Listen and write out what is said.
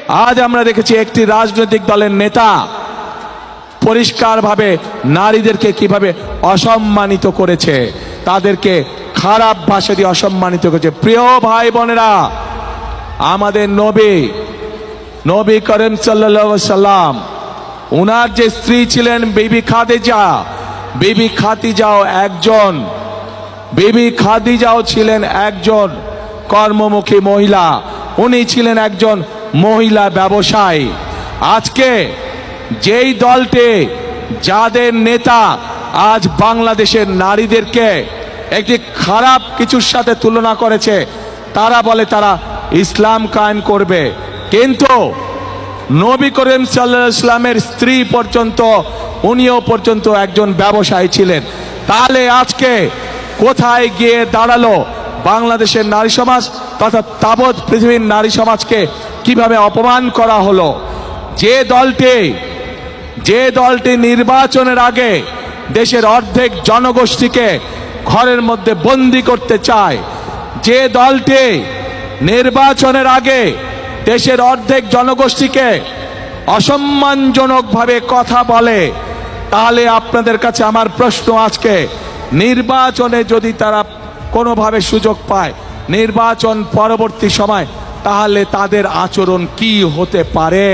আজ আমরা দেখেছি একটি রাজনৈতিক দলের নেতা পরিষ্কারভাবে নারীদেরকে কিভাবে অসম্মানিত করেছে, তাদেরকে খারাপ ভাষা দিয়ে অসম্মানিত করেছে। প্রিয় ভাই বোনেরা, আমাদের নবী করিম সাল্লাল্লাহু আলাইহি সাল্লাম, উনার যে স্ত্রী ছিলেন বিবি খাদিজাও ছিলেন একজন কর্মমুখী মহিলা। উনি ছিলেন একজন মহিলা ব্যবসায়ী। আজকে যেই দলটি, যাদের নেতা আজ বাংলাদেশের নারীদেরকে একটি খারাপ কিছুর সাথে তুলনা করেছে, তারা বলে তারা ইসলাম কায়েম করবে, কিন্তু নবী করিম সাল্লাল্লাহু আলাইহি সাল্লামের স্ত্রী পর্যন্ত, উনিও পর্যন্ত একজন ব্যবসায়ী ছিলেন। তাহলে আজকে কোথায় গিয়ে দাঁড়ালো বাংলাদেশের নারী সমাজ তথা তাবৎ পৃথিবীর নারী সমাজকে কিভাবে অপমান করা হলো? যে দলটি নির্বাচনের আগে দেশের অর্ধেক জনগোষ্ঠীকে ঘরের মধ্যে বন্দী করতে চায়, যে দলটি নির্বাচনের আগে দেশের অর্ধেক জনগোষ্ঠীকে অসম্মানজনকভাবে কথা বলে, তাহলে আপনাদের কাছে আমার প্রশ্ন, আজকে নির্বাচনে যদি তারা কোনোভাবে সুযোগ পায়, নির্বাচন পরবর্তী সময়, তাহলে তাদের আচরণ কি হতে পারে?